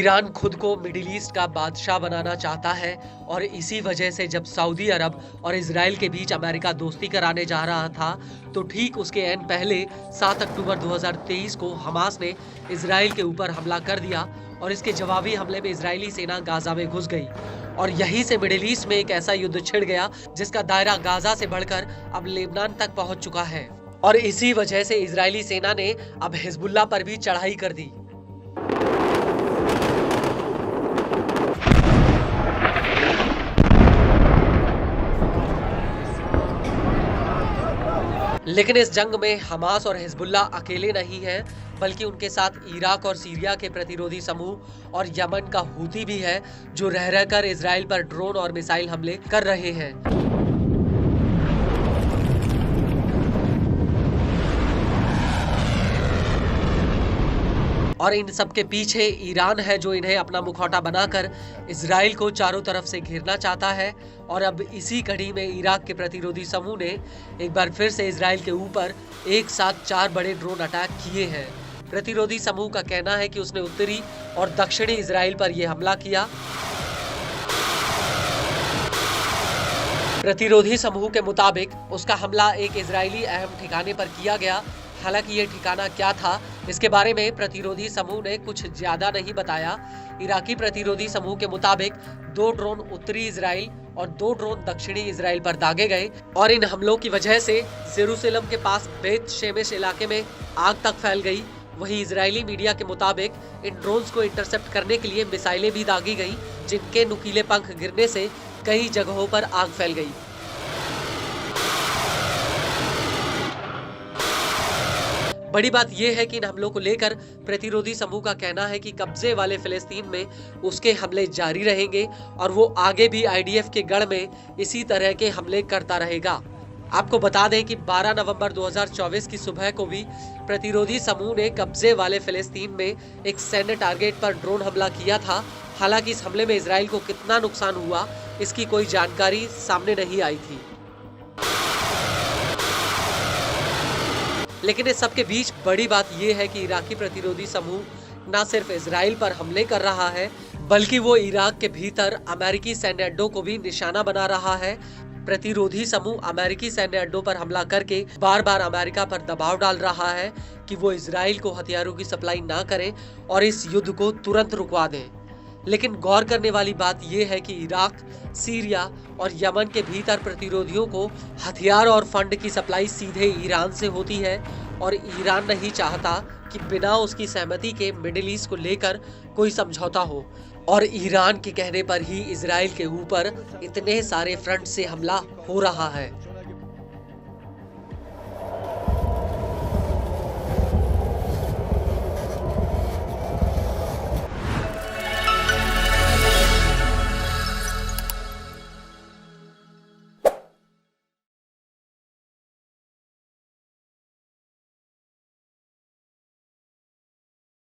Iran खुद को middle east का बादशाह बनाना चाहता है और इसी वजह से जब सऊदी अरब और इजराइल के बीच अमेरिका दोस्ती कराने जा रहा था तो ठीक उसके ऐन पहले 7 अक्टूबर 2023 को हमास ने इजराइल के ऊपर हमला कर दिया और इसके जवाबी हमले में इजरायली सेना गाजा में घुस गई और यहीं से मिडिल ईस्ट में एक ऐसा युद्ध छिड़ गया जिसका दायरा गाजा से बढ़कर अब लेबनान तक पहुंच चुका है और इसी वजह से इजरायली सेना ने अब हिजबुल्लाह पर भी चढ़ाई कर दी। लेकिन इस जंग में हमास और हिजबुल्लाह अकेले नहीं हैं, बल्कि उनके साथ इराक और सीरिया के प्रतिरोधी समूह और यमन का हूती भी है जो रह रहकर इजराइल पर ड्रोन और मिसाइल हमले कर रहे हैं। और इन सब के पीछे ईरान है जो इन्हें अपना मुखौटा बनाकर इजराइल को चारों तरफ से घेरना चाहता है और अब इसी कड़ी में इराक के प्रतिरोधी समूह ने एक बार फिर से इजराइल के ऊपर एक साथ 4 बड़े ड्रोन अटैक किए हैं। प्रतिरोधी समूह का कहना है कि उसने उत्तरी और दक्षिणी इजराइल पर यह हमला किया। प्रतिरोधी समूह के मुताबिक उसका हमला एक इजरायली अहम ठिकाने पर किया गया। हालांकि ये ठिकाना क्या था इसके बारे में प्रतिरोधी समूह ने कुछ ज्यादा नहीं बताया। इराकी प्रतिरोधी समूह के मुताबिक 2 ड्रोन उत्तरी इजराइल और 2 ड्रोन दक्षिणी इजराइल पर दागे गए और इन हमलों की वजह से जेरूसलम के पास बेत शेमेश इलाके में आग तक फैल गई। वहीं इजरायली मीडिया के मुताबिक इन ड्रोन्स को इंटरसेप्ट करने के लिए मिसाइलें भी दागी गई जिनके नुकीले पंख गिरने से कई जगहों पर आग फैल गई। बड़ी बात यह है कि इन हमलों को लेकर प्रतिरोधी समूह का कहना है कि कब्जे वाले फिलिस्तीन में उसके हमले जारी रहेंगे और वो आगे भी आईडीएफ के गढ़ में इसी तरह के हमले करता रहेगा। आपको बता दें कि 12 नवंबर 2024 की सुबह को भी प्रतिरोधी समूह ने कब्जे वाले फिलिस्तीन में एक सैन्य टारगेट पर ड्रोन हमला किया था। हालांकि इस हमले में इजराइल को कितना नुकसान हुआ इसकी कोई जानकारी सामने नहीं आई थी। लेकिन इस सबके बीच बड़ी बात यह है कि इराकी प्रतिरोधी समूह न सिर्फ इजराइल पर हमले कर रहा है बल्कि वो इराक के भीतर अमेरिकी सैन्य अड्डों को भी निशाना बना रहा है। प्रतिरोधी समूह अमेरिकी सैन्य अड्डों पर हमला करके बार बार अमेरिका पर दबाव डाल रहा है कि वो इजराइल को हथियारों की सप्लाई ना करे और इस युद्ध को तुरंत रुकवा दें। लेकिन गौर करने वाली बात यह है कि इराक, सीरिया और यमन के भीतर प्रतिरोधियों को हथियार और फंड की सप्लाई सीधे ईरान से होती है और ईरान नहीं चाहता कि बिना उसकी सहमति के मिडिल ईस्ट को लेकर कोई समझौता हो और ईरान के कहने पर ही इजराइल के ऊपर इतने सारे फ्रंट से हमला हो रहा है।